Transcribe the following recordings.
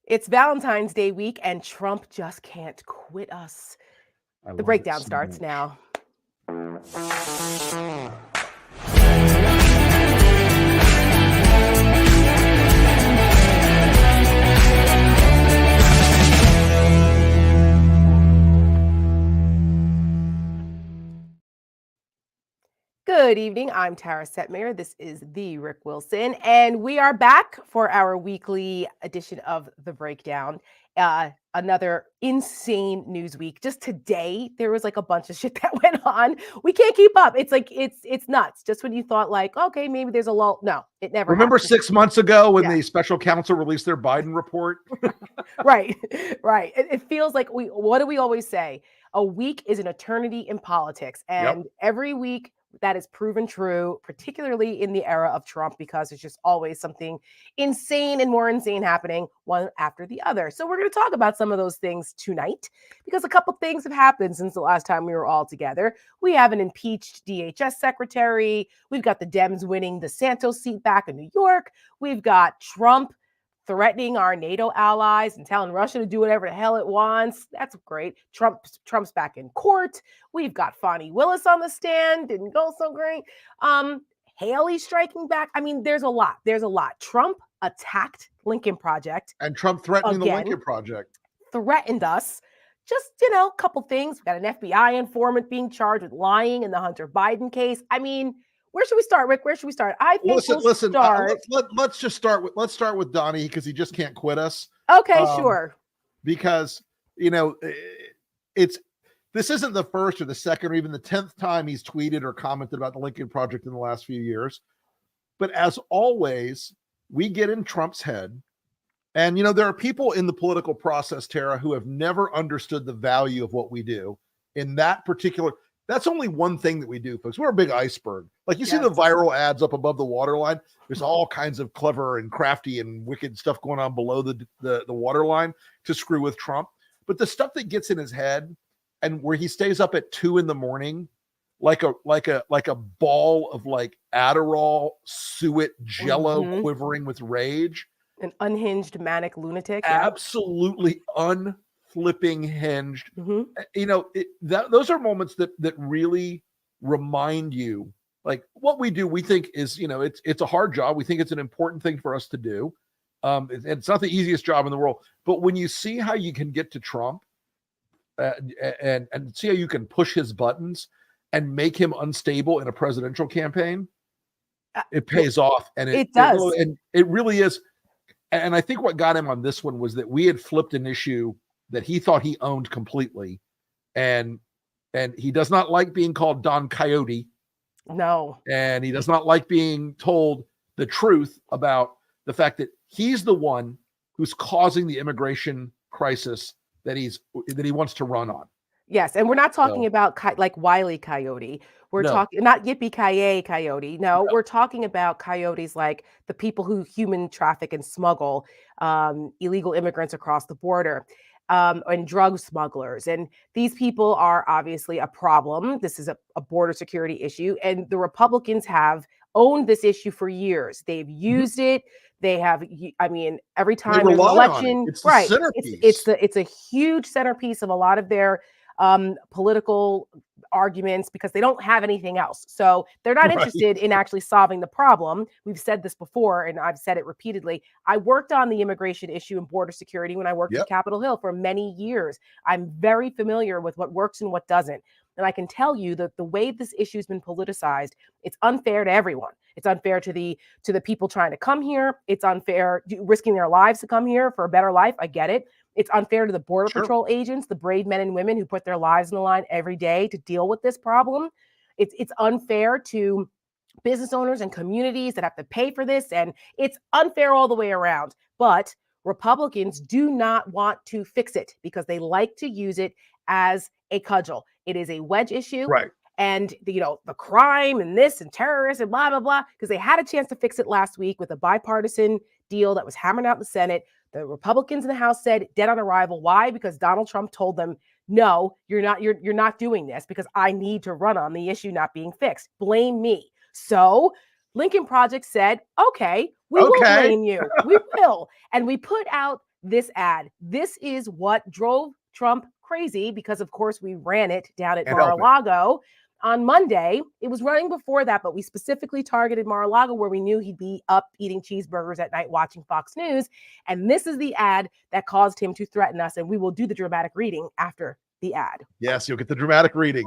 It's Valentine's Day week, and Trump just can't quit us. The breakdown starts now. Good evening. I'm Tara Setmayer. This is the Rick Wilson, and we are back for our weekly edition of The Breakdown. Another insane news week. Just today, there was like a bunch of shit that went on. We can't keep up. It's like it's nuts. Just when you thought like, okay, maybe there's a lull. No, it never. Remember happened. 6 months ago when the special counsel released their Biden report? Right. It feels like what do we always say? A week is an eternity in politics, and every week that is proven true, particularly in the era of Trump, because it's just always something insane and more insane happening one after the other. So we're going to talk about some of those things tonight, because a couple things have happened since the last time we were all together. We have an impeached DHS secretary. We've got the Dems winning the Santos seat back in New York. We've got Trump threatening our NATO allies and telling Russia to do whatever the hell it wants. That's great. Trump's back in court. We've got Fani Willis on the stand. Didn't go so great. Haley striking back. I mean, there's a lot. Trump attacked Lincoln Project. And Trump threatening the Lincoln Project. Threatened us. Just, a couple things. We got an FBI informant being charged with lying in the Hunter Biden case. I mean, where should we start, Rick? Where should we start? I think let's start with Donnie, because he just can't quit us. Okay, sure. Because this isn't the first or the second or even the 10th time he's tweeted or commented about the Lincoln Project in the last few years. But as always, we get in Trump's head. And, there are people in the political process, Tara, who have never understood the value of what we do in that particular. That's only one thing that we do, folks. We're a big iceberg. Like you see the viral ads up above the waterline. There's all kinds of clever and crafty and wicked stuff going on below the waterline to screw with Trump. But the stuff that gets in his head and where he stays up at 2 a.m, like a ball of like Adderall, suet, Jello quivering with rage. An unhinged manic lunatic. Absolutely flipping hinged. Those are moments that really remind you, like what we do. We think is, it's a hard job. We think it's an important thing for us to do. It's not the easiest job in the world, but when you see how you can get to Trump and see how you can push his buttons and make him unstable in a presidential campaign, it pays off. And it does. And it really is. And I think what got him on this one was that we had flipped an issue that he thought he owned completely. And he does not like being called Don Coyote. No. And he does not like being told the truth about the fact that he's the one who's causing the immigration crisis that he wants to run on. Yes, and we're not talking about like Wile E. Coyote. We're talking not Yippee-ki-yay Coyote. No, we're talking about coyotes like the people who human traffic and smuggle illegal immigrants across the border. And drug smugglers. And these people are obviously a problem. This is a border security issue. And the Republicans have owned this issue for years. They've used it. They have, every time there's an election, it's the centerpiece. It's a huge centerpiece of a lot of their political arguments, because they don't have anything else. So they're not interested in actually solving the problem. We've said this before, and I've said it repeatedly. I worked on the immigration issue and border security when I worked at Capitol Hill for many years. I'm very familiar with what works and what doesn't. And I can tell you that the way this issue has been politicized, it's unfair to everyone. It's unfair to the people trying to come here. It's unfair, risking their lives to come here for a better life. I get it. It's unfair to the Border Patrol agents, the brave men and women who put their lives on the line every day to deal with this problem. It's unfair to business owners and communities that have to pay for this. And it's unfair all the way around. But Republicans do not want to fix it because they like to use it as a cudgel. It is a wedge issue. Right. And, the crime and this and terrorists and blah, blah, blah, because they had a chance to fix it last week with a bipartisan deal that was hammered out in the Senate. The Republicans in the House said dead on arrival. Why? Because Donald Trump told them, no, you're not doing this because I need to run on the issue not being fixed. Blame me. So Lincoln Project said, okay, we will blame you. We will. And we put out this ad. This is what drove Trump crazy because, of course, we ran it down at Mar-a-Lago on Monday. It was running before that, but we specifically targeted Mar-a-Lago where we knew he'd be up eating cheeseburgers at night watching Fox News. And this is the ad that caused him to threaten us. And we will do the dramatic reading after the ad. Yes, you'll get the dramatic reading.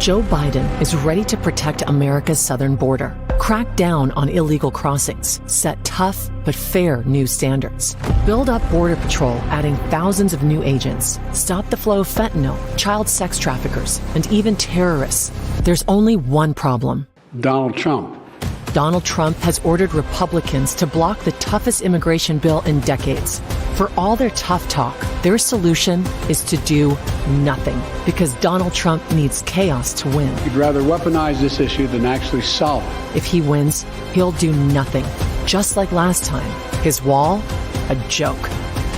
Joe Biden is ready to protect America's southern border, crack down on illegal crossings, set tough but fair new standards, build up Border Patrol, adding thousands of new agents, stop the flow of fentanyl, child sex traffickers, and even terrorists. There's only one problem. Donald Trump. Donald Trump has ordered Republicans to block the toughest immigration bill in decades. For all their tough talk, their solution is to do nothing, because Donald Trump needs chaos to win. He'd rather weaponize this issue than actually solve it. If he wins, he'll do nothing. Just like last time. His wall, a joke.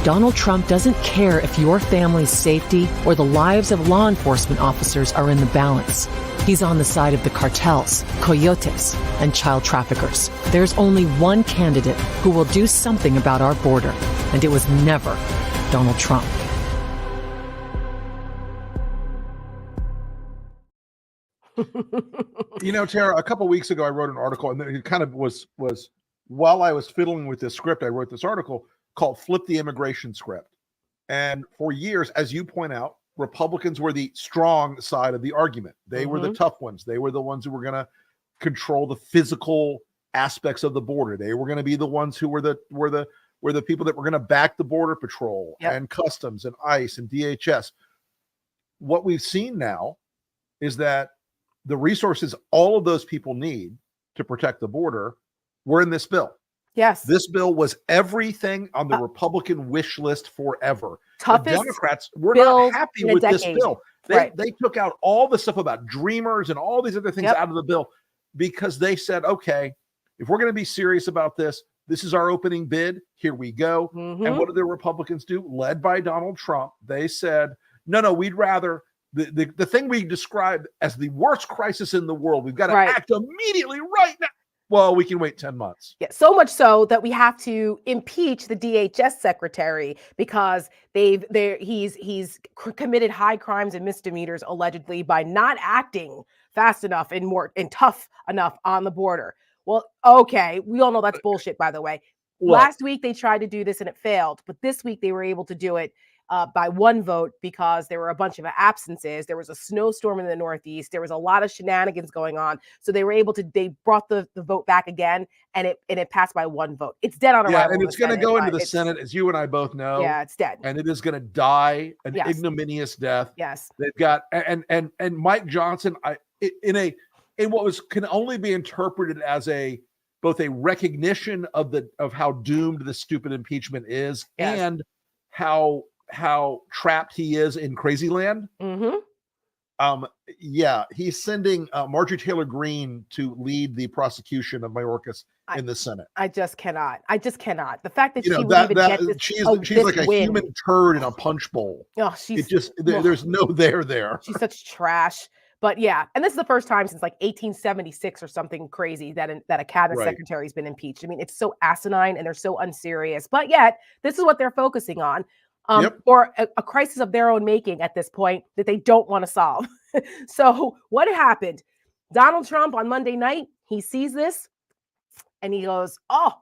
Donald Trump doesn't care if your family's safety or the lives of law enforcement officers are in the balance. He's on the side of the cartels, coyotes, and child traffickers. There's only one candidate who will do something about our border, and it was never Donald Trump. You know, Tara, a couple weeks ago, I wrote an article, and it kind of was while I was fiddling with this script, I wrote this article called Flip the Immigration Script. And for years, as you point out, Republicans were the strong side of the argument. They were the tough ones. They were the ones who were going to control the physical aspects of the border. They were going to be the ones who were the people that were going to back the Border Patrol and Customs and ICE and DHS. What we've seen now is that the resources all of those people need to protect the border were in this bill. Yes. This bill was everything on the Republican wish list forever. Toughest the Democrats were not happy with this bill. They took out all the stuff about Dreamers and all these other things out of the bill because they said, okay, if we're going to be serious about this, this is our opening bid. Here we go. And what did the Republicans do? Led by Donald Trump, they said, no, we'd rather the thing we described as the worst crisis in the world. We've got to act immediately right now. Well, we can wait 10 months. Yeah, so much so that we have to impeach the DHS secretary because he's committed high crimes and misdemeanors allegedly by not acting fast enough and tough enough on the border. Well, okay, we all know that's bullshit, by the way. Last week they tried to do this and it failed, but this week they were able to do it by one vote because there were a bunch of absences. There was a snowstorm in the Northeast. There was a lot of shenanigans going on. So they were able to, they brought the vote back again and it passed by one vote. It's dead on arrival. Yeah, and it's going to go into the Senate, as you and I both know. Yeah, it's dead. And it is going to die an ignominious death. Yes. They've got, and Mike Johnson, in what can only be interpreted as both a recognition of how doomed the stupid impeachment is and how trapped he is in crazy land. He's sending Marjorie Taylor Greene to lead the prosecution of Mayorkas in the Senate. I just cannot. The fact that she would even get this, she's like a human turd in a punch bowl. Oh, there's no there. She's such trash. But yeah, and this is the first time since like 1876 or something crazy that a cabinet secretary has been impeached. I mean, it's so asinine and they're so unserious. But yet, this is what they're focusing on. Or a crisis of their own making at this point that they don't want to solve. So what happened? Donald Trump on Monday night, he sees this and he goes, oh,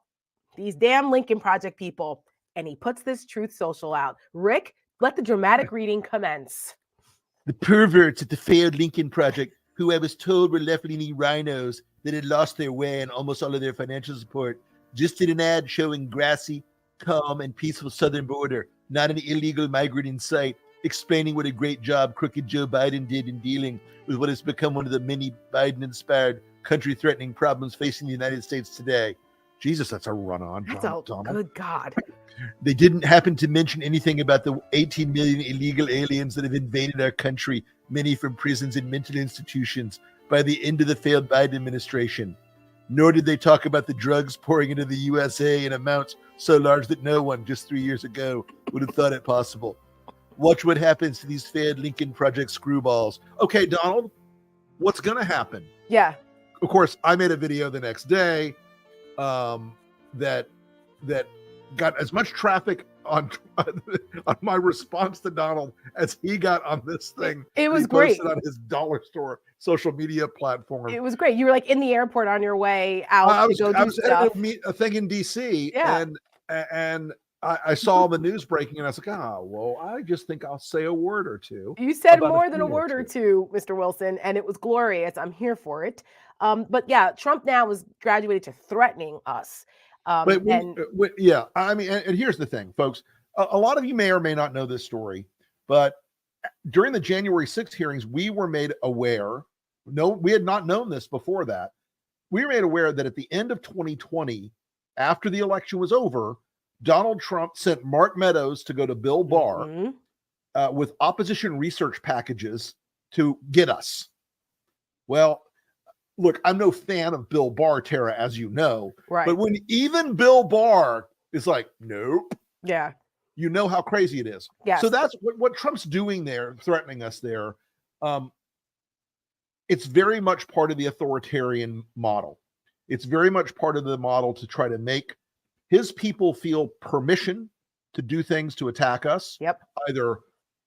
these damn Lincoln Project people. And he puts this Truth Social out. Rick, let the dramatic reading commence. The perverts at the failed Lincoln Project, who I was told were left-leaning rhinos that had lost their way and almost all of their financial support, just did an ad showing grassy, calm, and peaceful southern border, not an illegal migrant in sight, explaining what a great job crooked Joe Biden did in dealing with what has become one of the many Biden-inspired, country-threatening problems facing the United States today. Jesus, that's a run-on, Donald. Good God. They didn't happen to mention anything about the 18 million illegal aliens that have invaded our country, many from prisons and mental institutions, by the end of the failed Biden administration. Nor did they talk about the drugs pouring into the USA in amounts so large that no one just 3 years ago would have thought it possible. Watch what happens to these failed Lincoln Project screwballs. Okay, Donald, what's going to happen? Yeah. Of course, I made a video the next day that got as much traffic on my response to Donald as he got on this thing. It was he posted great on his dollar store social media platform. It was great. You were like in the airport on your way out I to was, go I do was stuff. at a thing in DC, Yeah. and I saw the news breaking, and I was like, well, I just think I'll say a word or two. You said about more than a thing word or two, Mr. Wilson, and it was glorious. I'm here for it. But yeah, Trump now was graduated to threatening us. Yeah, I mean, and here's the thing, folks. A lot of you may or may not know this story, but during the January 6th hearings, we were made aware. No, we had not known this before that. We were made aware that at the end of 2020, after the election was over, Donald Trump sent Mark Meadows to go to Bill Barr with opposition research packages to get us. Well, look, I'm no fan of Bill Barr, Tara, as you know. Right. But when even Bill Barr is like, nope. Yeah. You know how crazy it is. Yes. So that's what Trump's doing there, threatening us there. It's very much part of the authoritarian model. It's very much part of the model to try to make his people feel permission to do things to attack us, either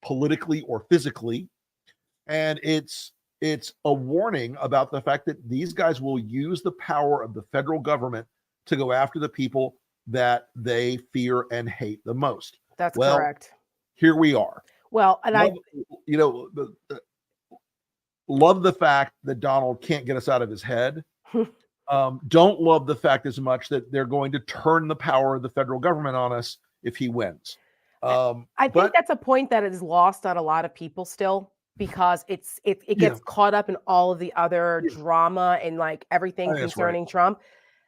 politically or physically. And it's a warning about the fact that these guys will use the power of the federal government to go after the people that they fear and hate the most. That's correct. Here we are. Well, and love the fact that Donald can't get us out of his head. Don't love the fact as much that they're going to turn the power of the federal government on us if he wins. I think that's a point that is lost on a lot of people still, because it gets caught up in all of the other drama and like everything concerning Trump,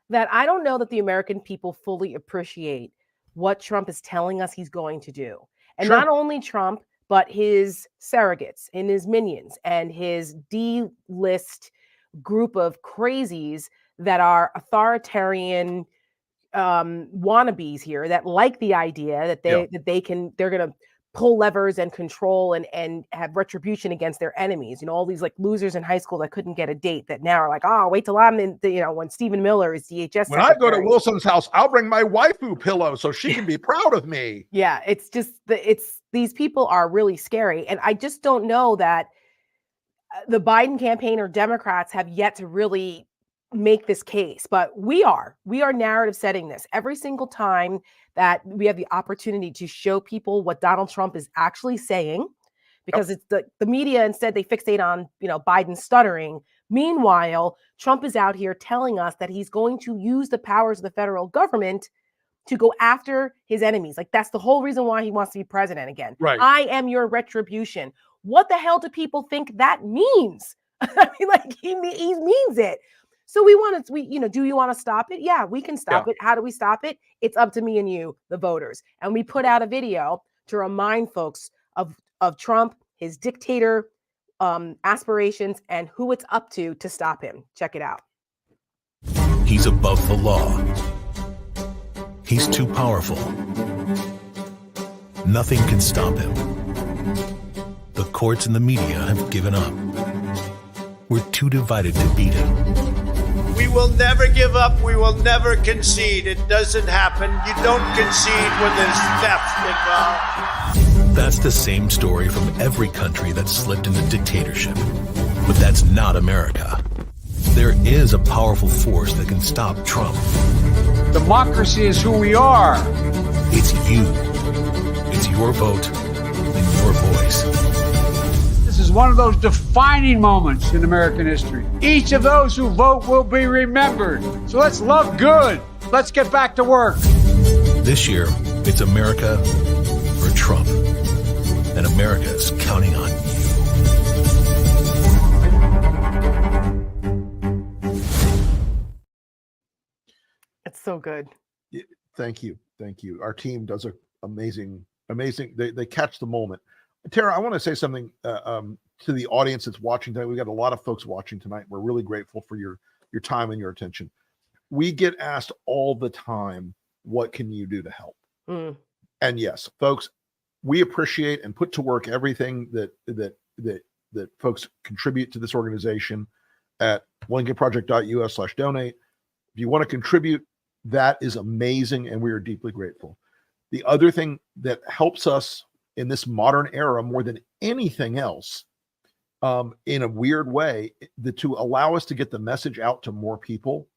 that I don't know that the American people fully appreciate what Trump is telling us he's going to do. And not only Trump, but his surrogates and his minions and his D-list group of crazies that are authoritarian wannabes here that like the idea that they're going to pull levers and control and have retribution against their enemies. You know, all these like losers in high school that couldn't get a date that now are like, oh, wait till I'm in, when Stephen Miller is DHS When I go to Wilson's house, I'll bring my waifu pillow so she can be proud of me. Yeah, it's just these people are really scary. And I just don't know that the Biden campaign or Democrats have yet to really make this case, but we are narrative setting this every single time that we have the opportunity to show people what Donald Trump is actually saying, because it's the media instead they fixate on, Biden stuttering. Meanwhile, Trump is out here telling us that he's going to use the powers of the federal government to go after his enemies. Like that's the whole reason why he wants to be president again. Right. I am your retribution. What the hell do people think that means? I mean, like he means it. So do you want to stop it? Yeah, we can stop it. How do we stop it? It's up to me and you, the voters. And we put out a video to remind folks of Trump, his dictator aspirations, and who it's up to stop him. Check it out. He's above the law. He's too powerful. Nothing can stop him. The courts and the media have given up. We're too divided to beat him. We will never give up. We will never concede. It doesn't happen. You don't concede when there's theft involved. That's the same story from every country that slipped into dictatorship. But that's not America. There is a powerful force that can stop Trump. Democracy is who we are. It's you. It's your vote and your voice. This is one of those defining moments in American history. Each of those who vote will be remembered. So let's love good. Let's get back to work. This year, it's America or Trump. And America is counting on you. It's so good. Thank you. Our team does an amazing. They catch the moment. Tara, I want to say something to the audience that's watching tonight. We've got a lot of folks watching tonight. We're really grateful for your time and your attention. We get asked all the time, what can you do to help? And yes, folks, we appreciate and put to work everything that folks contribute to this organization at lincolnproject.us/donate. If you want to contribute That is amazing, and we are deeply grateful. The other thing that helps us in this modern era more than anything else, in a weird way, to allow us to get the message out to more people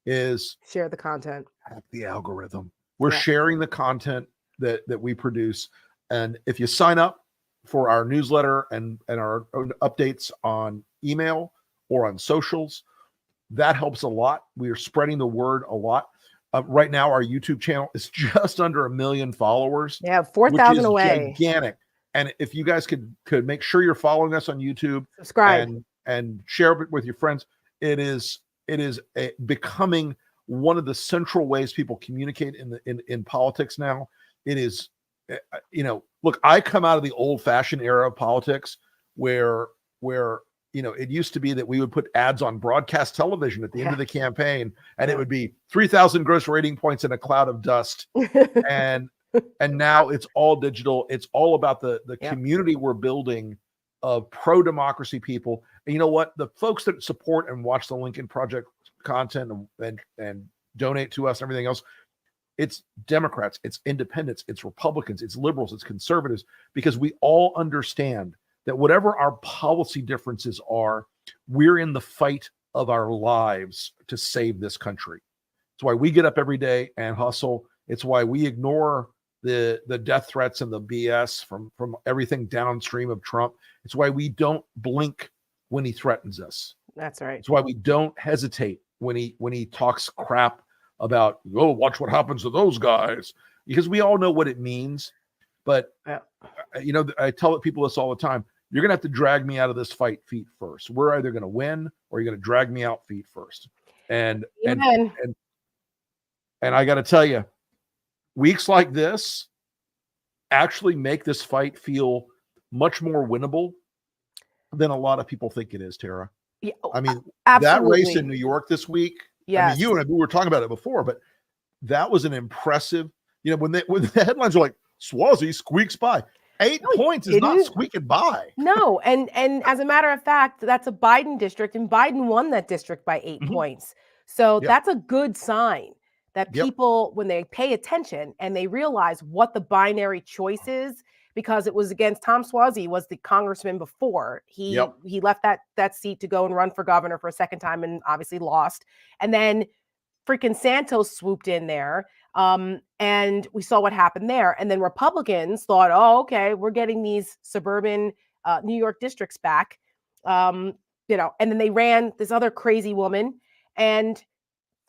is share the content. The algorithm. We're sharing the content that we produce. And if you sign up for our newsletter and our own updates on email or on socials, that helps a lot. We are spreading the word a lot. Right now, our YouTube channel is just under 1 million followers. Yeah, 4,000 away. Gigantic. And if you guys could make sure you're following us on YouTube, subscribe, and share it with your friends, it is becoming one of the central ways people communicate in politics now. It is, look, I come out of the old-fashioned era of politics where it used to be that we would put ads on broadcast television at the end of the campaign, and it would be 3,000 gross rating points in a cloud of dust. And now it's all digital. It's all about the community we're building of pro-democracy people. And you know what? The folks that support and watch the Lincoln Project content and donate to us and everything else, it's Democrats, it's independents, it's Republicans, it's liberals, it's conservatives, because we all understand that whatever our policy differences are, we're in the fight of our lives to save this country. It's why we get up every day and hustle. It's why we ignore the death threats and the BS from everything downstream of Trump. It's why we don't blink when he threatens us. That's right. It's why we don't hesitate when he talks crap about, oh, watch what happens to those guys, because we all know what it means. But I tell people this all the time. You're going to have to drag me out of this fight feet first. We're either going to win or you're going to drag me out feet first. And I got to tell you, weeks like this actually make this fight feel much more winnable than a lot of people think it is, Tara. Yeah, I mean, absolutely. That race in New York this week, yes. I mean, you and I, we were talking about it before, but that was an impressive, when the headlines are like, Suozzi squeaks by. 8 points is not squeaking by. No, and as a matter of fact, that's a Biden district, and Biden won that district by 8 points. So that's a good sign that people, when they pay attention and they realize what the binary choice is, because it was against Tom Suozzi, was the congressman before. He left that seat to go and run for governor for a second time and obviously lost. And then freaking Santos swooped in there. And we saw what happened there. And then Republicans thought, oh, okay, we're getting these suburban New York districts back. And then they ran this other crazy woman, and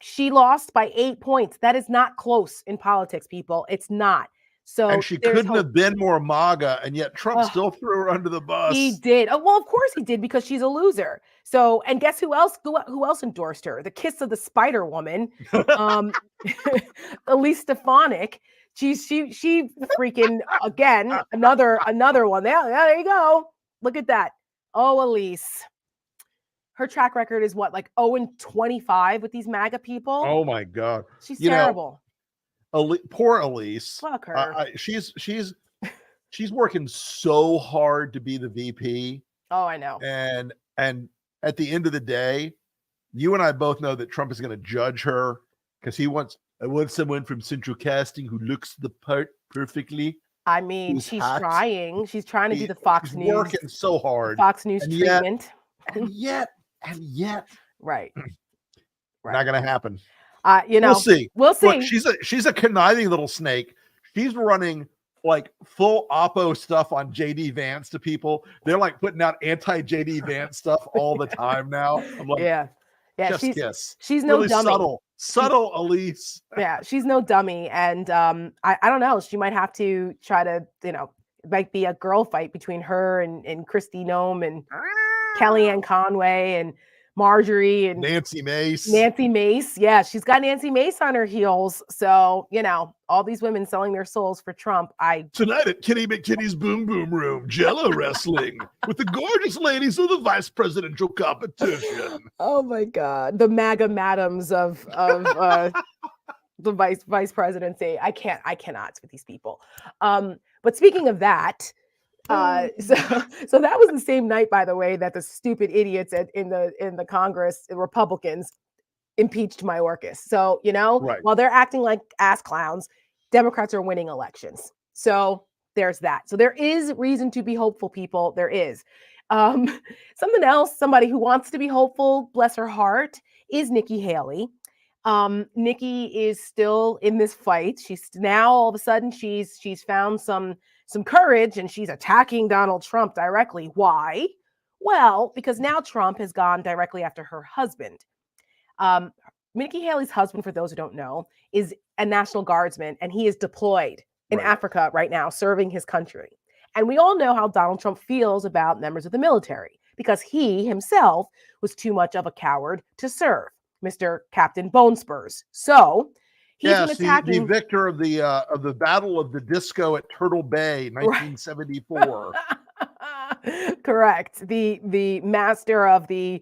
she lost by 8 points. That is not close in politics, people. It's not. So, and she couldn't have been more MAGA, and yet Trump still threw her under the bus. He did. Oh, well, of course he did, because she's a loser. So, and guess who else endorsed her? The kiss of the spider woman, Elise Stefanik. She freaking, again, another one. There you go. Look at that. Oh, Elise. Her track record is what, like 0-25 with these MAGA people? Oh my God. She's terrible. Poor Elise. Fuck her. She's working so hard to be the VP. Oh, I know. And at the end of the day, you and I both know that Trump is going to judge her because I want someone from Central Casting who looks the part perfectly. I mean, she's trying. She's trying to do the Fox News. Working so hard. Fox News treatment. And yet. Right. Not going to happen. We'll see. Look, she's a conniving little snake. She's running like full oppo stuff on JD Vance to people. They're like putting out anti-JD Vance stuff all the time now. I'm like, yeah. She's no really dummy. Subtle Elise. Yeah, she's no dummy. And I don't know. She might have to try to, it might be a girl fight between her and Kristi Noem and Kellyanne Conway and Marjorie and Nancy Mace. Yeah, she's got Nancy Mace on her heels. So, all these women selling their souls for Trump. Tonight at Kenny McKinney's Boom Boom Room, Jello wrestling with the gorgeous ladies of the vice presidential competition. Oh my God. The MAGA madams of the vice presidency. I cannot with these people. But speaking of that, so that was the same night, by the way, that the stupid idiots in the Congress, the Republicans, impeached Mayorkas. So, Right. while they're acting like ass clowns, Democrats are winning elections. So there's that. So there is reason to be hopeful, people. There is. Something else, somebody who wants to be hopeful, bless her heart, is Nikki Haley. Nikki is still in this fight. She's now all of a sudden she's found some courage and she's attacking Donald Trump directly. Why? Well, because now Trump has gone directly after her husband. Nikki Haley's husband, for those who don't know, is a National Guardsman, and he is deployed in Africa right now, serving his country. And we all know how Donald Trump feels about members of the military, because he himself was too much of a coward to serve, Mr. Captain Bone Spurs. So he's been attacking the victor of the Battle of the Disco at Turtle Bay, 1974. Correct. The master of the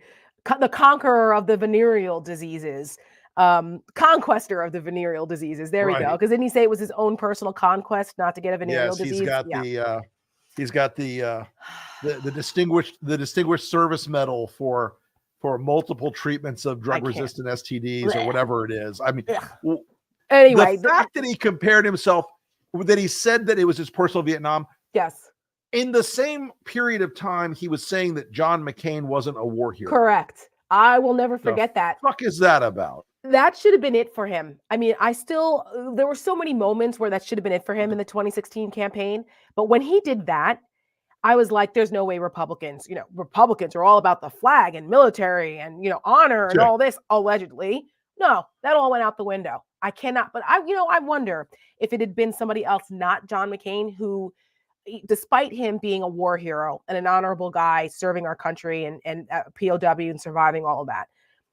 conqueror of the venereal diseases, conquester of the venereal diseases. There we go. Because didn't he say it was his own personal conquest not to get a venereal disease? He's got the distinguished service medal for multiple treatments of drug-resistant STDs or whatever it is. I mean, anyway, the fact that he compared himself, that he said that it was his personal Vietnam. Yes. In the same period of time, he was saying that John McCain wasn't a war hero. Correct. I will never forget that. What the fuck is that about? That should have been it for him. I mean, there were so many moments where that should have been it for him in the 2016 campaign. But when he did that, I was like, there's no way Republicans are all about the flag and military and, honor and all this, allegedly. No, that all went out the window. I cannot, but I wonder if it had been somebody else, not John McCain, who, despite him being a war hero and an honorable guy serving our country and POW and surviving all of that,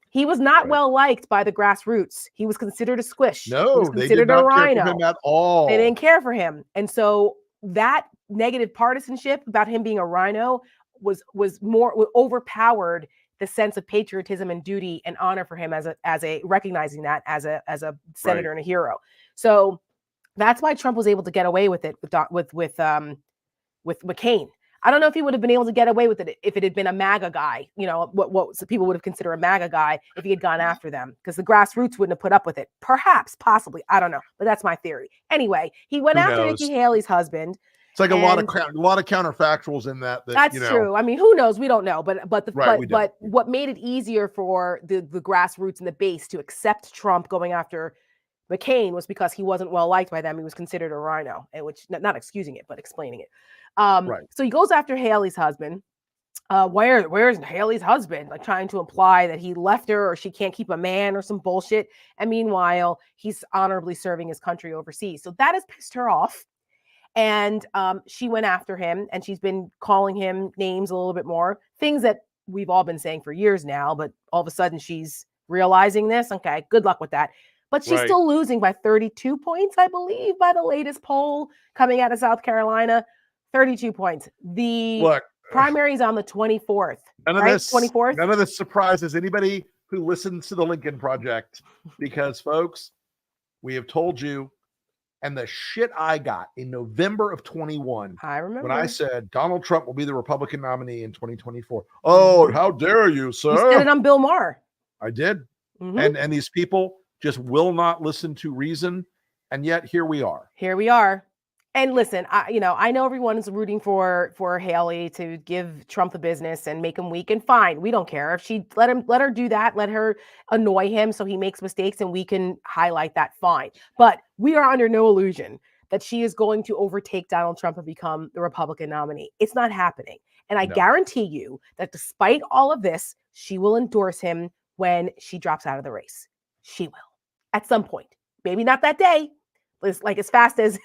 he was not well liked by the grassroots. He was considered a squish. No, they did not care for him at all. They didn't care for him. And so that negative partisanship about him being a rhino was overpowered the sense of patriotism and duty and honor for him as a recognizing that as a senator and a hero. So that's why Trump was able to get away with it with McCain. I don't know if he would have been able to get away with it if it had been a MAGA guy, what people would have considered a MAGA guy if he had gone after them, because the grassroots wouldn't have put up with it. Perhaps, possibly, I don't know, but that's my theory. Anyway, he went after Nikki Haley's husband. It's like a lot of counterfactuals in that. That's true. I mean, who knows? We don't know, but what made it easier for the grassroots and the base to accept Trump going after McCain was because he wasn't well liked by them. He was considered a rhino, which not excusing it, but explaining it. So he goes after Haley's husband. Where's Haley's husband? Like trying to imply that he left her or she can't keep a man or some bullshit. And meanwhile, he's honorably serving his country overseas. So that has pissed her off. And she went after him, and she's been calling him names a little bit more, things that we've all been saying for years now, but all of a sudden she's realizing this. Okay, good luck with that. But she's still losing by 32 points, I believe, by the latest poll coming out of South Carolina. 32 points. The primary's on the 24th. None of this surprises anybody who listens to the Lincoln Project, because, folks, we have told you, and the shit I got in November of 21, I remember when I said Donald Trump will be the Republican nominee in 2024. Oh, how dare you, sir? You said it on Bill Maher. I did. And these people just will not listen to reason, and yet here we are. And listen, I know everyone is rooting for Haley to give Trump the business and make him weak, and fine. We don't care if she let her do that, let her annoy him so he makes mistakes and we can highlight that, fine. But we are under no illusion that she is going to overtake Donald Trump and become the Republican nominee. It's not happening. And I guarantee you that despite all of this, she will endorse him when she drops out of the race. She will at some point, maybe not that day, like as fast as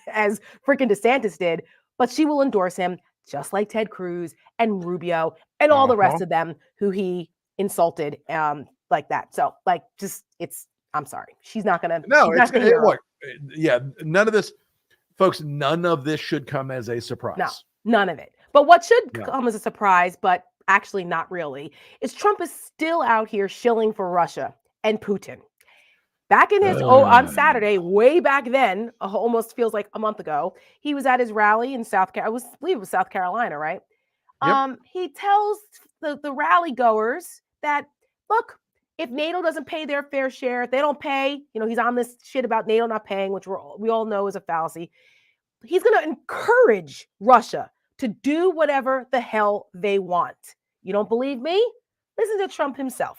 freaking DeSantis did, but she will endorse him just like Ted Cruz and Rubio and all the rest of them who he insulted like that. So I'm sorry. She's not going to. No, none of this, folks, none of this should come as a surprise. No, none of it. But what should come as a surprise, but actually not really, is Trump is still out here shilling for Russia and Putin. Back in his on Saturday, way back then, almost feels like a month ago, he was at his rally in South Carolina. I believe it was South Carolina, right? Yep. He tells the rally goers that, look, if NATO doesn't pay their fair share, if they don't pay, he's on this shit about NATO not paying, which we all know is a fallacy. He's going to encourage Russia to do whatever the hell they want. You don't believe me? Listen to Trump himself.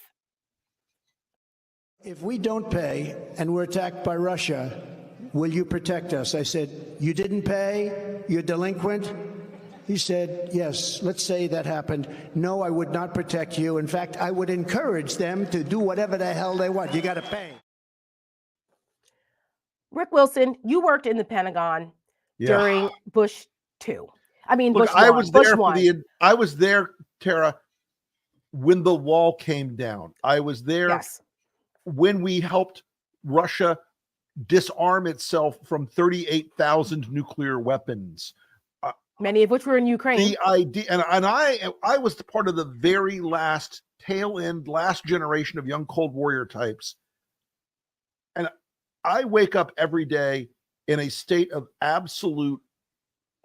If we don't pay and we're attacked by Russia, will you protect us? I said, you didn't pay? You're delinquent? He said, yes, let's say that happened. No, I would not protect you. In fact, I would encourage them to do whatever the hell they want. You got to pay. Rick Wilson, you worked in the Pentagon during Bush 2. I mean, Look, Bush 1. I was there Bush I was there, Tara, when the wall came down. I was there when we helped Russia disarm itself from 38,000 nuclear weapons. Many of which were in Ukraine. The idea, and I was the part of the very last tail end, last generation of young Cold Warrior types. And I wake up every day in a state of absolute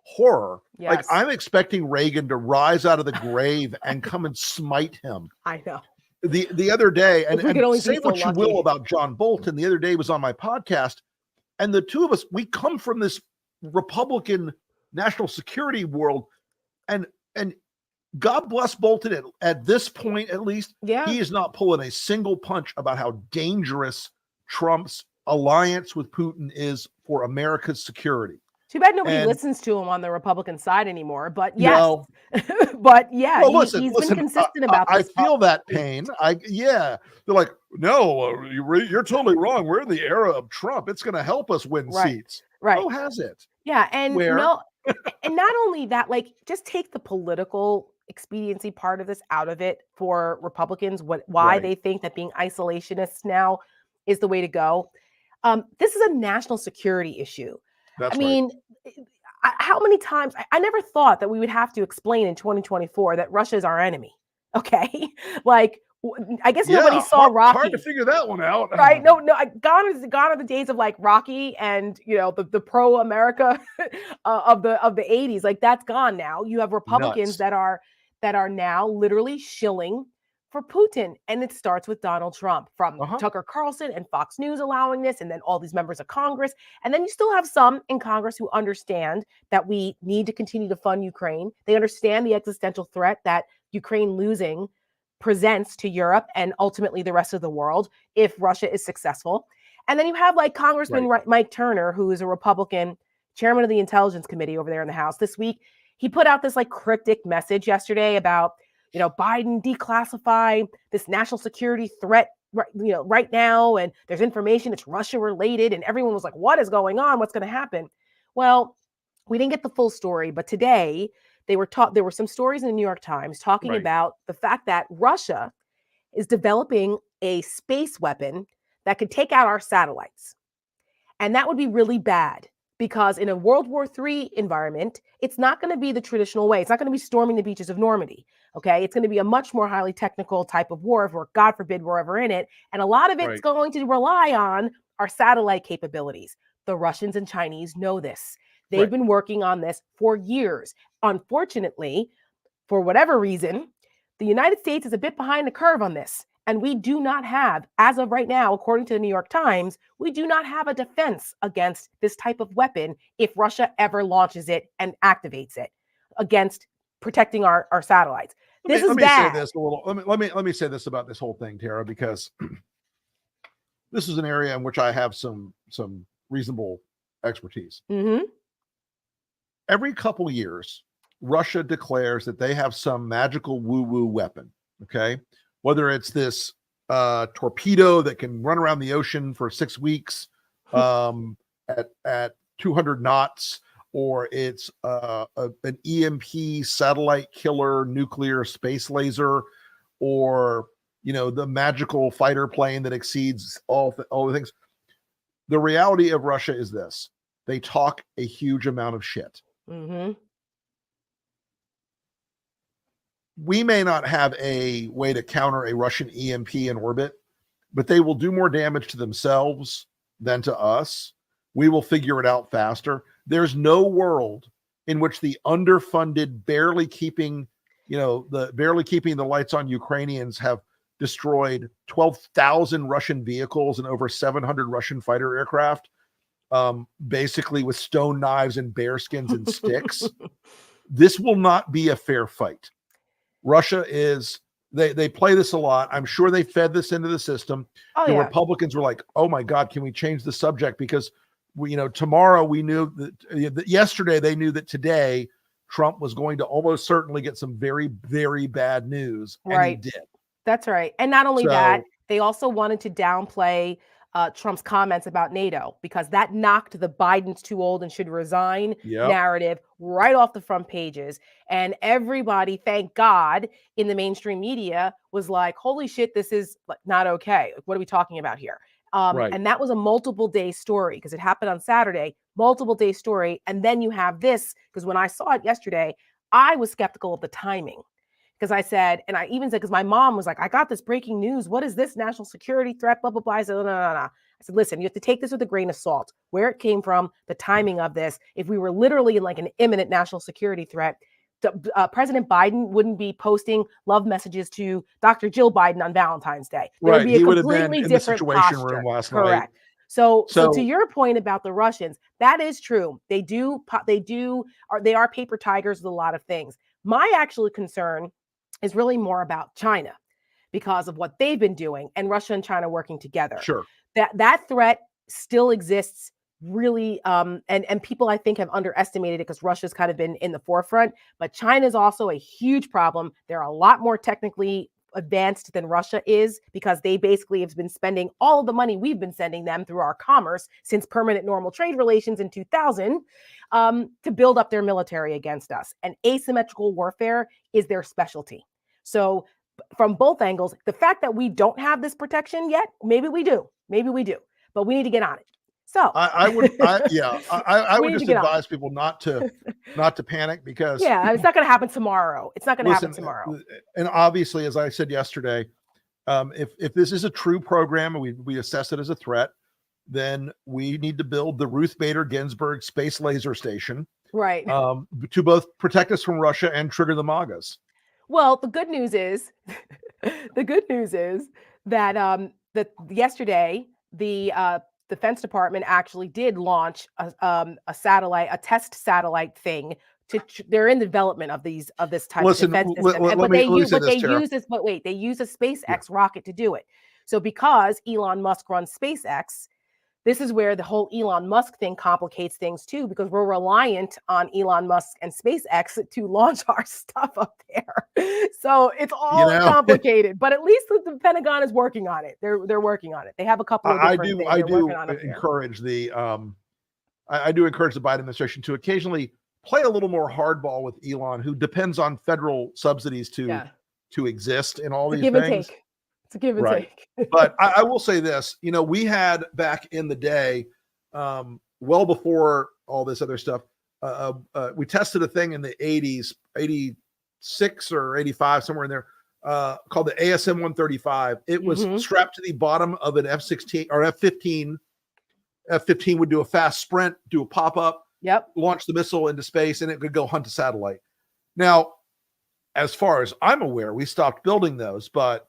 horror. Yes. Like I'm expecting Reagan to rise out of the grave and come and smite him. I know. The other day, and say so what you lucky. will about John Bolton, the other day was on my podcast, and the two of us, we come from this Republican national security world, and God bless Bolton at this point, at least, he is not pulling a single punch about how dangerous Trump's alliance with Putin is for America's security. Too bad nobody listens to him on the Republican side anymore, but yes. No. But yeah, well, he's been consistent about this. I feel that pain. They're like, no, you're totally wrong. We're in the era of Trump. It's going to help us win seats. Right. Oh, has it? Yeah. And and not only that, like, just take the political expediency part of this out of it for Republicans, why they think that being isolationists now is the way to go. This is a national security issue. That's I mean, how many times I never thought that we would have to explain in 2024 that Russia is our enemy. Okay. Like, I guess nobody saw Rocky. Hard to figure that one out. Right. No, gone are the days of like Rocky and, the pro America of the 80s. Like that's gone now. You have Republicans that are now literally shilling for Putin. And it starts with Donald Trump, from Tucker Carlson and Fox News allowing this, and then all these members of Congress. And then you still have some in Congress who understand that we need to continue to fund Ukraine. They understand the existential threat that Ukraine losing presents to Europe and ultimately the rest of the world if Russia is successful. And then you have like Congressman Mike Turner, who is a Republican chairman of the Intelligence Committee over there in the House. This week, he put out this like cryptic message yesterday about Biden declassify this national security threat, right now. And there's information that's Russia related. And everyone was like, what is going on? What's going to happen? Well, we didn't get the full story, but today there were some stories in the New York Times talking about the fact that Russia is developing a space weapon that could take out our satellites. And that would be really bad. Because in a World War III environment, it's not going to be the traditional way. It's not going to be storming the beaches of Normandy. Okay. It's going to be a much more highly technical type of war, if God forbid we're ever in it. And a lot of it's going to rely on our satellite capabilities. The Russians and Chinese know this. They've been working on this for years. Unfortunately, for whatever reason, the United States is a bit behind the curve on this. And we do not have, as of right now, according to the New York Times, we do not have a defense against this type of weapon if Russia ever launches it and activates it against protecting our satellites. This is bad. Say this a little. Let me say this about this whole thing, Tara, because this is an area in which I have some reasonable expertise. Mm-hmm. Every couple years, Russia declares that they have some magical woo-woo weapon. Okay. Whether it's this torpedo that can run around the ocean for 6 weeks at 200 knots, or it's an EMP satellite killer nuclear space laser, or the magical fighter plane that exceeds all the things. The reality of Russia is this: they talk a huge amount of shit. Mm-hmm. We may not have a way to counter a Russian EMP in orbit, but they will do more damage to themselves than to us. We will figure it out faster. There's no world in which the underfunded, barely keeping the lights on Ukrainians have destroyed 12,000 Russian vehicles and over 700 Russian fighter aircraft, basically with stone knives and bear skins and sticks. This will not be a fair fight. Russia is, they play this a lot. I'm sure they fed this into the system. The Republicans were like, oh my God, can we change the subject? Because tomorrow we knew that yesterday they knew that today Trump was going to almost certainly get some very, very bad news. Right. And he did. That's right. And not only that, they also wanted to downplay Trump's comments about NATO, because that knocked the Biden's too old and should resign narrative right off the front pages. And everybody, thank God, in the mainstream media was like, holy shit, this is not okay. What are we talking about here? And that was a multiple day story because it happened on Saturday, multiple day story. And then you have this, because when I saw it yesterday, I was skeptical of the timing. Because I said, and I even said, because my mom was like, I got this breaking news. What is this national security threat? Blah, blah, blah. I said, no. I said, listen, you have to take this with a grain of salt, where it came from, the timing of this. If we were literally in like an imminent national security threat, President Biden wouldn't be posting love messages to Dr. Jill Biden on Valentine's Day. There would be a completely different situation room last night. Correct. So to your point about the Russians, that is true. They are paper tigers with a lot of things. My actual concern is really more about China because of what they've been doing and Russia and China working together. Sure. That threat still exists really. And people, I think, have underestimated it because Russia's kind of been in the forefront, but China is also a huge problem. They're a lot more technically advanced than Russia is because they basically have been spending all of the money we've been sending them through our commerce since permanent normal trade relations in 2000 to build up their military against us. And asymmetrical warfare is their specialty. So from both angles, the fact that we don't have this protection yet, maybe we do, but we need to get on it. So I would just advise people not to panic because it's not going to happen tomorrow. It's not going to happen tomorrow. And obviously, as I said yesterday, if this is a true program and we assess it as a threat, then we need to build the Ruth Bader Ginsburg Space Laser Station, right? To both protect us from Russia and trigger the MAGAs. Well, the good news is that that yesterday the Defense Department actually did launch a test satellite thing. They're in development of this type of defense system. They use a SpaceX rocket to do it. So because Elon Musk runs SpaceX, this is where the whole Elon Musk thing complicates things too, because we're reliant on Elon Musk and SpaceX to launch our stuff up there. So it's all complicated, but at least the Pentagon is working on it. They're working on it. They have a couple of different things they're working on up there. I do encourage the Biden administration to occasionally play a little more hardball with Elon, who depends on federal subsidies to exist in all these things. It's a give and take. But I will say this, we had back in the day, well before all this other stuff, we tested a thing in the 80s, 86 or 85, somewhere in there, called the ASM 135. It was strapped to the bottom of an F-16 or F-15. F-15 would do a fast sprint, do a pop-up, launch the missile into space, and it could go hunt a satellite. Now, as far as I'm aware, we stopped building those, but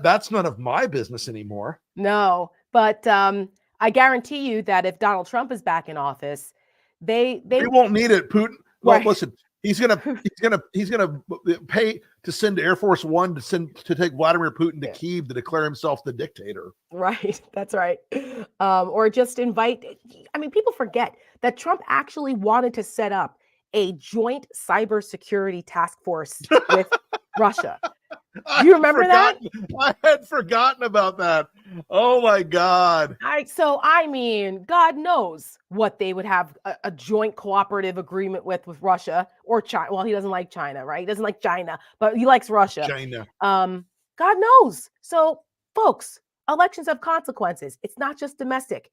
that's none of my business anymore. No, but I guarantee you that if Donald Trump is back in office, they won't need it. Putin. Well, listen, he's gonna pay to send Air Force One to take Vladimir Putin to Kyiv to declare himself the dictator. Right, that's right. Or just invite. I mean, people forget that Trump actually wanted to set up a joint cybersecurity task force with Russia. Do you remember that? I had forgotten about that. Oh my God. I mean, God knows what they would have a joint cooperative agreement with Russia or China. Well, he doesn't like China, right? He doesn't like China, but he likes Russia. China. God knows. So, folks, elections have consequences. It's not just domestic.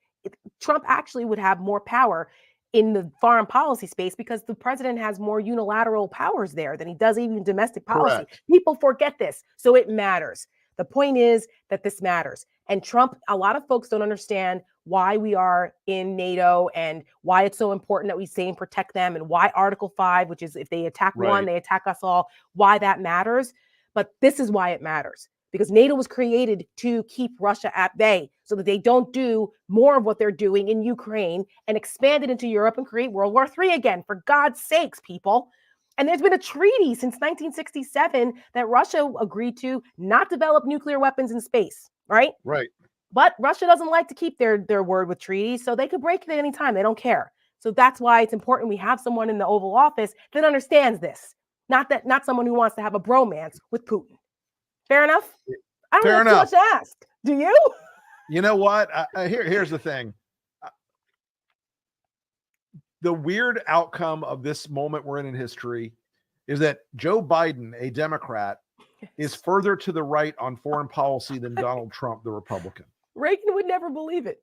Trump actually would have more power in the foreign policy space because the president has more unilateral powers there than he does even domestic policy. Correct. People forget this. So it matters. The point is that this matters. And Trump, a lot of folks don't understand why we are in NATO and why it's so important that we stay and protect them, and why Article 5, which is if they attack one, they attack us all, why that matters. But this is why it matters. because NATO was created to keep Russia at bay so that they don't do more of what they're doing in Ukraine and expand it into Europe and create World War III again, for God's sakes, people. And there's been a treaty since 1967 that Russia agreed to not develop nuclear weapons in space, right? Right. But Russia doesn't like to keep their word with treaties, so they could break it at any time. They don't care. So that's why it's important we have someone in the Oval Office that understands this, not someone who wants to have a bromance with Putin. Fair enough? I don't Fair know enough. too much to ask. Do you? You know what? Here's the thing. The weird outcome of this moment we're in history is that Joe Biden, a Democrat, is further to the right on foreign policy than Donald Trump, the Republican. Reagan would never believe it.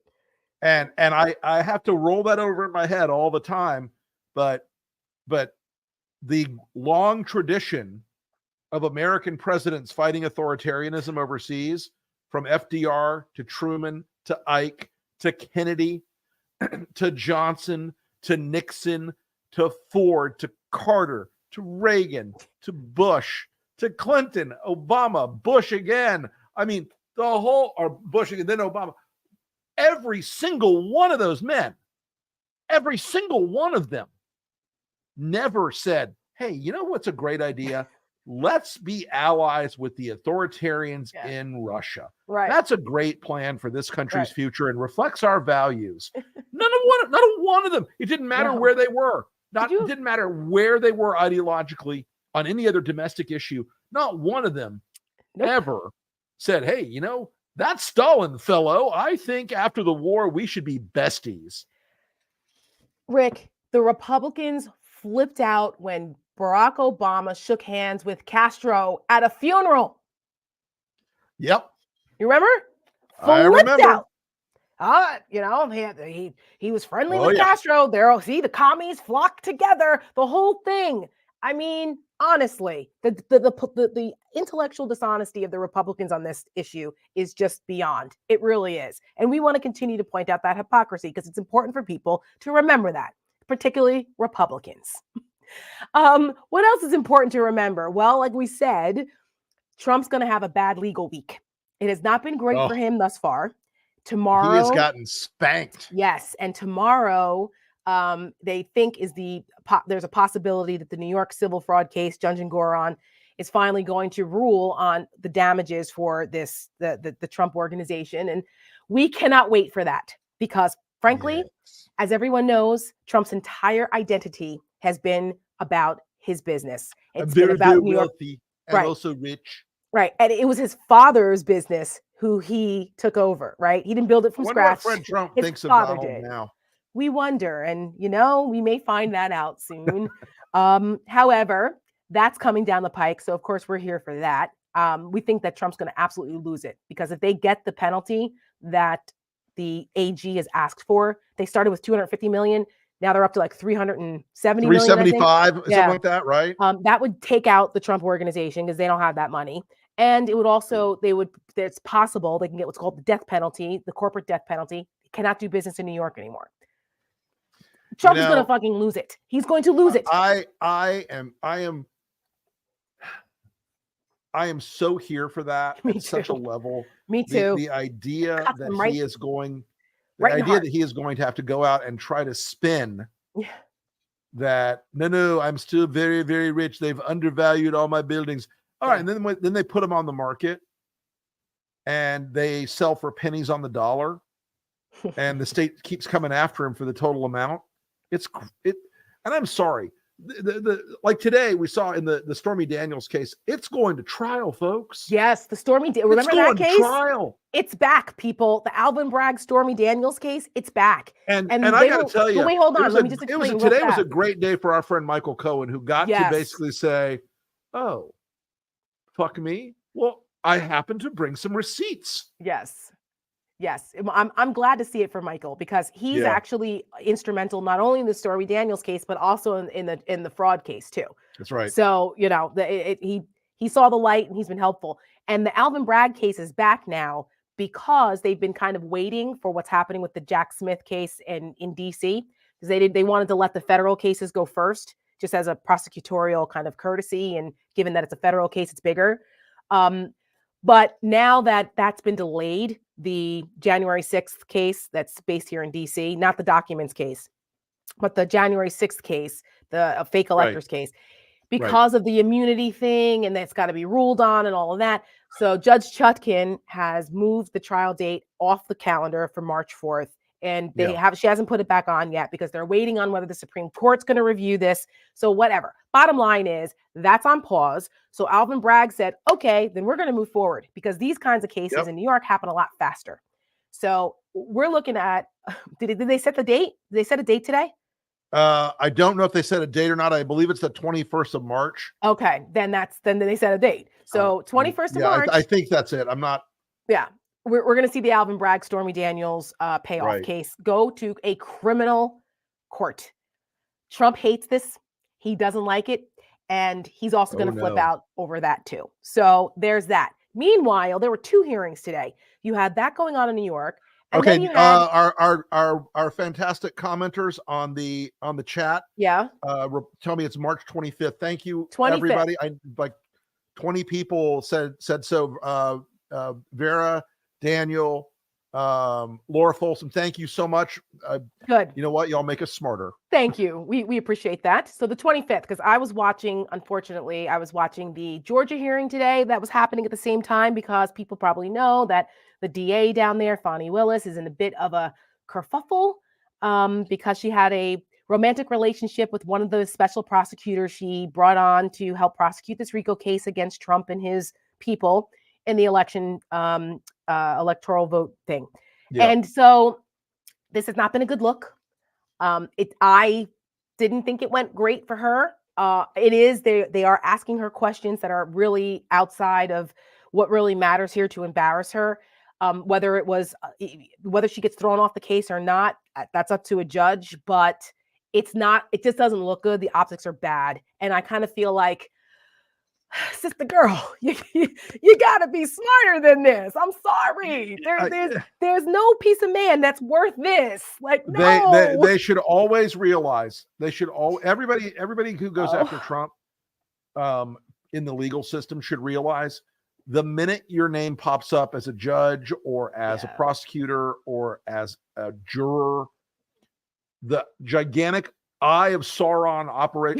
And I have to roll that over in my head all the time, but the long tradition of American presidents fighting authoritarianism overseas, from FDR to Truman to Ike to Kennedy to Johnson to Nixon to Ford to Carter to Reagan to Bush to Clinton, Obama, Bush again. I mean, the whole, or Bush again, then Obama. Every single one of those men, every single one of them never said, hey, you know what's a great idea? Let's be allies with the authoritarians in Russia. Right. That's a great plan for this country's future and reflects our values. Not one of them. It didn't matter where they were. It didn't matter where they were ideologically on any other domestic issue. Not one of them ever said, hey, you know, that Stalin fellow, I think after the war, we should be besties. Rick, the Republicans flipped out when Barack Obama shook hands with Castro at a funeral. Yep. You remember? I remember. Out. You know, he was friendly with Castro. The commies flocked together. The whole thing. I mean, honestly, the intellectual dishonesty of the Republicans on this issue is just beyond. It really is. And we want to continue to point out that hypocrisy because it's important for people to remember that, particularly Republicans. What else is important to remember? Well, like we said, Trump's going to have a bad legal week. It has not been great for him thus far. Tomorrow, he has gotten spanked. Yes, and tomorrow, they think there's a possibility that the New York civil fraud case, Judge Goron, is finally going to rule on the damages for the Trump organization, and we cannot wait for that because, frankly, as everyone knows, Trump's entire identity has been about his business. It's been about New York, wealthy and also rich. Right, and it was his father's business who he took over. Right, he didn't build it from scratch. What Fred Trump his thinks father about did. him now. We wonder, and we may find that out soon. However, that's coming down the pike, so of course we're here for that. We think that Trump's going to absolutely lose it because if they get the penalty that the AG has asked for, they started with $250 million. Now they're up to like $370 million. 375, something like that, right? That would take out the Trump organization because they don't have that money. And it would also, it's possible they can get what's called the death penalty, the corporate death penalty. They cannot do business in New York anymore. Trump is going to fucking lose it. He's going to lose it. I am so here for that at such a level. Me too. The idea that he is going, that he is going to have to go out and try to spin that no, I'm still very, very rich. They've undervalued all my buildings. All right, and then they put them on the market, and they sell for pennies on the dollar, and the state keeps coming after him for the total amount. And I'm sorry. Like today we saw in the Stormy Daniels case, it's going to trial, folks. Yes, the Stormy remember that case? Trial. It's back, people. The Alvin Bragg Stormy Daniels case, it's back. And I got to tell you, wait, hold on. Let me just explain. Today was a great day for our friend Michael Cohen, who got to basically say, "Oh, fuck me. Well, I happen to bring some receipts." Yes, I'm glad to see it for Michael because he's actually instrumental not only in the Stormy Daniels case but also in the fraud case too. That's right. So he saw the light and he's been helpful. And the Alvin Bragg case is back now because they've been kind of waiting for what's happening with the Jack Smith case in DC because they wanted to let the federal cases go first just as a prosecutorial kind of courtesy, and given that it's a federal case, it's bigger. But now that that's been delayed, the January 6th case that's based here in DC, not the documents case, but the January 6th case, the fake electors case, because of the immunity thing, and that's got to be ruled on and all of that. So Judge Chutkin has moved the trial date off the calendar for March 4th. And she hasn't put it back on yet because they're waiting on whether the Supreme Court's going to review this. So whatever. Bottom line is that's on pause. So Alvin Bragg said, okay, then we're going to move forward because these kinds of cases in New York happen a lot faster. So we're looking at, did they set the date? Did they set a date today? I don't know if they set a date or not. I believe it's the 21st of March. Okay, then they set a date. So 21st of March. I think that's it. I'm not. Yeah. We're going to see the Alvin Bragg, Stormy Daniels payoff case go to a criminal court. Trump hates this. He doesn't like it. And he's also going to flip out over that too. So there's that. Meanwhile, there were 2 hearings today. You had that going on in New York. And okay. Then you had, our fantastic commenters on the chat. Yeah. Tell me it's March 25th. Thank you, 25th. Everybody. I like 20 people said so. Vera, Daniel, Laura Folsom, thank you so much. Good. You know what? Y'all make us smarter. Thank you. We appreciate that. So the 25th, because I was watching the Georgia hearing today that was happening at the same time because people probably know that the DA down there, Fani Willis, is in a bit of a kerfuffle because she had a romantic relationship with one of the special prosecutors she brought on to help prosecute this RICO case against Trump and his people in the election electoral vote thing. Yeah. And so this has not been a good look. I didn't think it went great for her. They are asking her questions that are really outside of what really matters here to embarrass her. Whether she gets thrown off the case or not, that's up to a judge, but it just doesn't look good. The optics are bad. And I kind of feel like, sister girl, you gotta be smarter than this. I'm sorry. There's no piece of man that's worth this. Like, no. They should always realize. Everybody who goes after Trump, in the legal system should realize the minute your name pops up as a judge or as a prosecutor or as a juror, the gigantic Eye of Sauron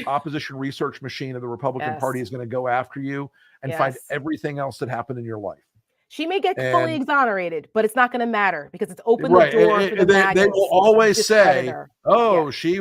opposition research machine of the Republican Party is going to go after you and find everything else that happened in your life. She may get fully exonerated, but it's not going to matter because it's opened the door for the they will always say, she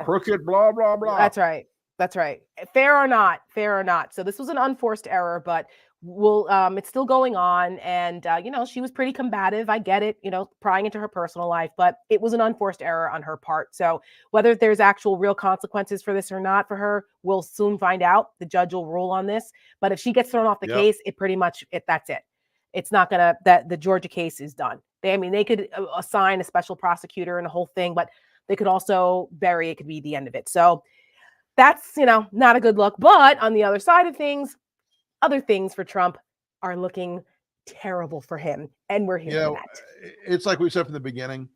crooked, blah, blah, blah. That's right. Fair or not. So this was an unforced error, but it's still going on. And, she was pretty combative. I get it, prying into her personal life, but it was an unforced error on her part. So whether there's actual real consequences for this or not for her, we'll soon find out. The judge will rule on this. But if she gets thrown off the case, that's it. It's not the Georgia case is done. They could assign a special prosecutor and a whole thing, but they could also bury it, could be the end of it. So that's, not a good look. But on the other side of things, other things for Trump are looking terrible for him. And we're hearing that. It's like we said from the beginning.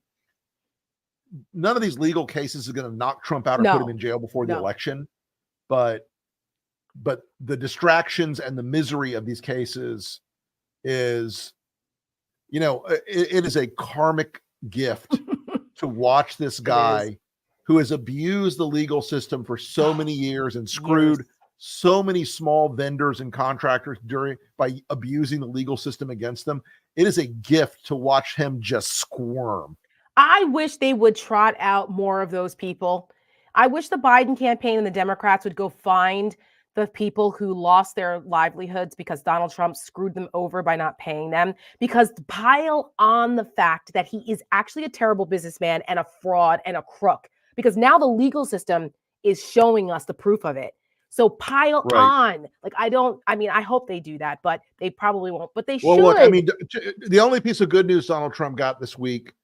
None of these legal cases is going to knock Trump out or put him in jail before the election. But the distractions and the misery of these cases is, it is a karmic gift to watch this guy who has abused the legal system for so many years and screwed so many small vendors and contractors by abusing the legal system against them. It is a gift to watch him just squirm. I wish they would trot out more of those people. I wish the Biden campaign and the Democrats would go find the people who lost their livelihoods because Donald Trump screwed them over by not paying them, because pile on the fact that he is actually a terrible businessman and a fraud and a crook, because now the legal system is showing us the proof of it. So pile on. I hope they do that, but they probably won't, but they should. Look, the only piece of good news Donald Trump got this week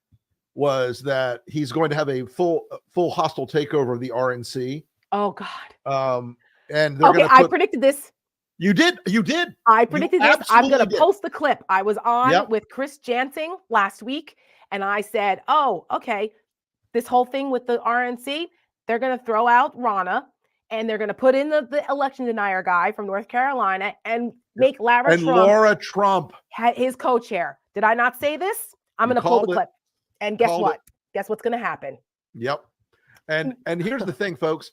was that he's going to have a full hostile takeover of the RNC. Oh God. And I predicted this. You did. I predicted this. I'm going to post the clip. I was on with Chris Jansing last week, and I said, oh, okay, this whole thing with the RNC, they're going to throw out Ronna, and they're going to put in the election denier guy from North Carolina and make Lara and Trump Laura Trump his co-chair. Did I not say this? I'm going to pull the clip. And guess what? Guess what's going to happen? Yep. And here's the thing, folks.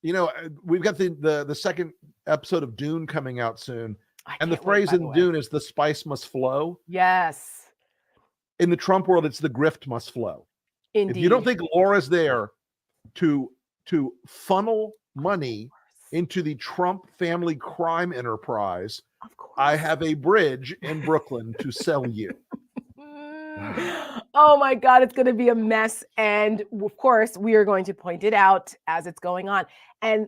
You know, we've got the second episode of Dune coming out soon. And the phrase in Dune is the spice must flow. Yes. In the Trump world, it's the grift must flow. Indeed. If you don't think Laura's there to funnel money into the Trump family crime enterprise, of course. I have a bridge in Brooklyn to sell you. Oh my God, it's going to be a mess. And of course, we are going to point it out as it's going on. And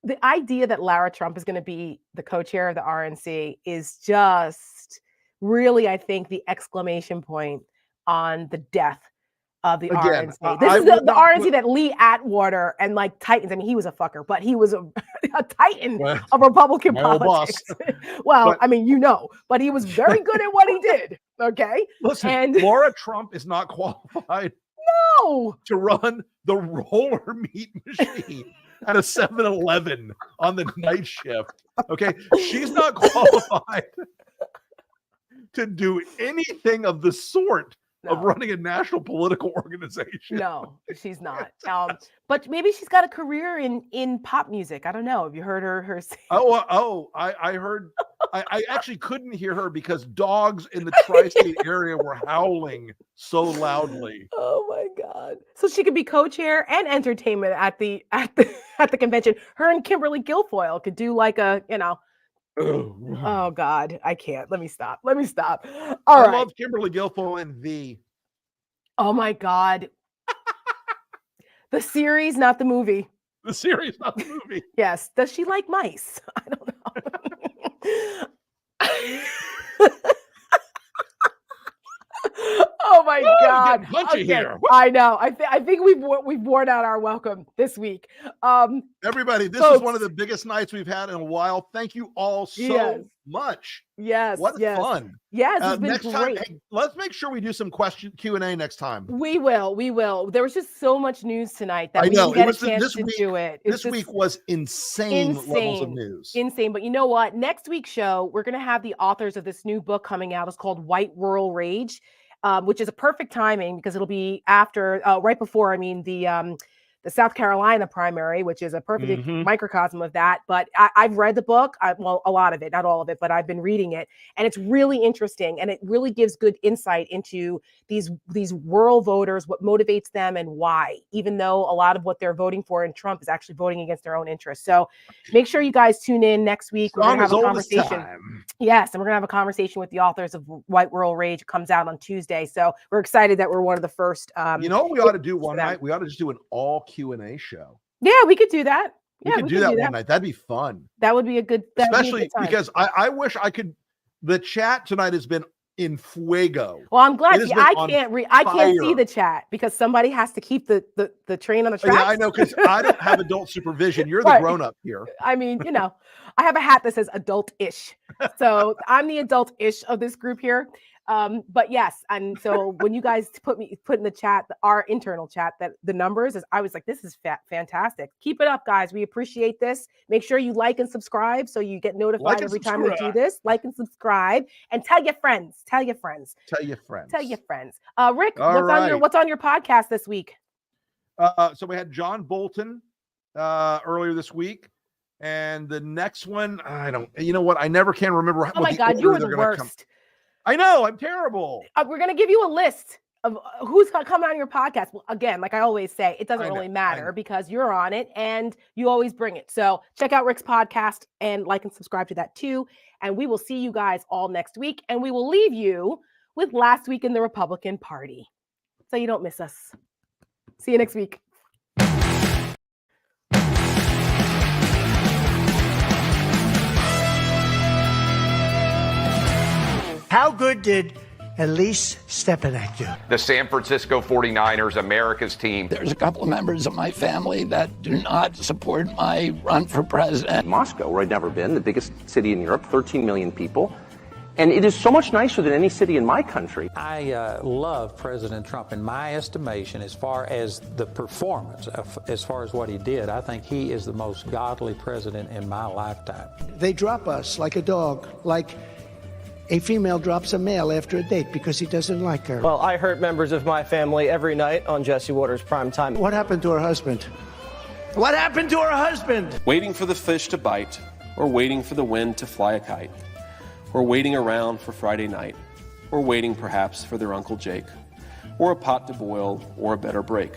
the idea that Lara Trump is going to be the co-chair of the RNC is just really, I think, the exclamation point on the death of the RNC. This is the RNC that Lee Atwater and like Titans. I mean, he was a fucker, but he was a titan of Republican politics. Well, I mean, but he was very good at what he did. Okay. Listen, Laura Trump is not qualified to run the roller meat machine at a 7-Eleven on the night shift. Okay. She's not qualified to do anything of the sort. Of running a national political organization. No, she's not. But maybe she's got a career in pop music. I don't know. Have you heard her say? I heard. I actually couldn't hear her because dogs in the tri-state area were howling so loudly. Oh my God! So she could be co-chair and entertainment at the convention. Her and Kimberly Guilfoyle could do like a Oh God, I can't. Let me stop. All right. I love Kimberly Guilfoyle and V. Oh my God. The series, not the movie. The series, not the movie. Yes. Does she like mice? I don't know. Oh my God! Punchy here. I know. I think we've worn out our welcome this week. Everybody, this is one of the biggest nights we've had in a while. Thank you all so much. Yes. What fun. Yes, it's been next great. Time, let's make sure we do some Q&A next time. We will. There was just so much news tonight that we didn't get a chance to do it. This week was insane levels of news. Insane. But you know what? Next week's show, we're going to have the authors of this new book coming out. It's called White Rural Rage. Which is a perfect timing because it'll be after, right before, the South Carolina primary, which is a perfect microcosm of that. But I've read the book, a lot of it, not all of it, but I've been reading it. And it's really interesting. And it really gives good insight into these rural voters, what motivates them and why, even though a lot of what they're voting for in Trump is actually voting against their own interests. So make sure you guys tune in next week. We're going to have a conversation. Yes, and we're going to have a conversation with the authors of White Rural Rage. It comes out on Tuesday. So we're excited that we're one of the first. You know what we ought to do one night? We ought to just do an all Q&A show. Yeah, we could do that. We could do that one night. That'd be fun. That would be a good, especially because I wish I could. The chat tonight has been in fuego. Well, I'm glad. I can't see the chat because somebody has to keep the train on the track. Yeah, I know, because I don't have adult supervision. You're the grown up here. I mean, I have a hat that says adult-ish, so I'm the adult-ish of this group here. But yes, and so when you guys put in the chat, our internal chat, that the numbers, I was like, this is fantastic. Keep it up, guys. We appreciate this. Make sure you like and subscribe so you get notified every time we do this. Like and subscribe, and tell your friends. Rick, what's on your podcast this week? So we had John Bolton earlier this week. And the next one, you know what? I never can remember. Oh my God, you were the worst. I know, I'm terrible. We're going to give you a list of who's coming on your podcast. Well, again, like I always say, it doesn't really matter because you're on it and you always bring it. So check out Rick's podcast and like and subscribe to that too. And we will see you guys all next week. And we will leave you with Last Week in the Republican Party, so you don't miss us. See you next week. How good did Elise Stefanik do? The San Francisco 49ers, America's team. There's a couple of members of my family that do not support my run for president. Moscow, where I'd never been, the biggest city in Europe, 13 million people. And it is so much nicer than any city in my country. I love President Trump. In my estimation, as far as the performance, as far as what he did, I think he is the most godly president in my lifetime. They drop us like a dog, like a female drops a male after a date because he doesn't like her. Well, I hurt members of my family every night on Jesse Watters' Primetime. What happened to her husband? What happened to her husband? Waiting for the fish to bite, or waiting for the wind to fly a kite, or waiting around for Friday night, or waiting perhaps for their Uncle Jake, or a pot to boil, or a better break,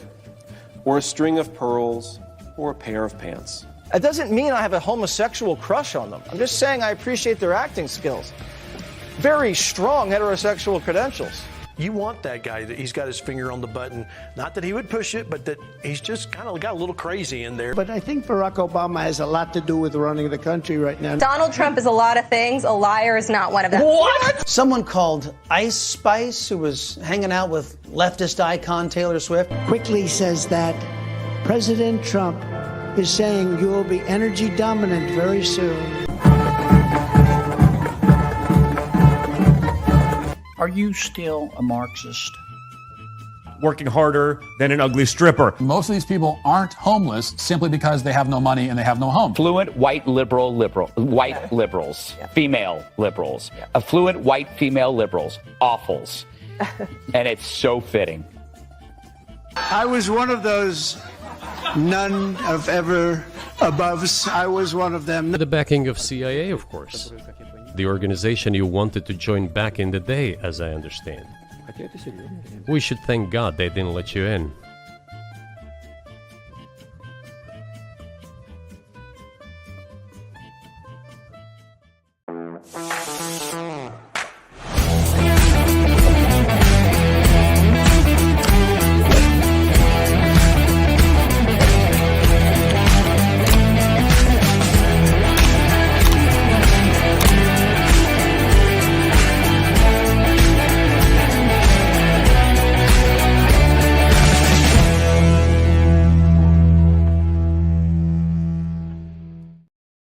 or a string of pearls, or a pair of pants. It doesn't mean I have a homosexual crush on them. I'm just saying I appreciate their acting skills. Very strong heterosexual credentials. You want that guy that he's got his finger on the button. Not that he would push it, but that he's just kind of got a little crazy in there. But I think Barack Obama has a lot to do with running the country right now. Donald Trump is a lot of things. A liar is not one of them. What? Someone called Ice Spice, who was hanging out with leftist icon Taylor Swift, quickly says that President Trump is saying you will be energy dominant very soon. Are you still a Marxist? Working harder than an ugly stripper. Most of these people aren't homeless simply because they have no money and they have no home. Affluent white liberals, female liberals. Affluent white female liberals, awfuls. And it's so fitting. I was one of those none of ever aboves. I was one of them. The backing of CIA, of course. The organization you wanted to join back in the day, as I understand. We should thank God they didn't let you in.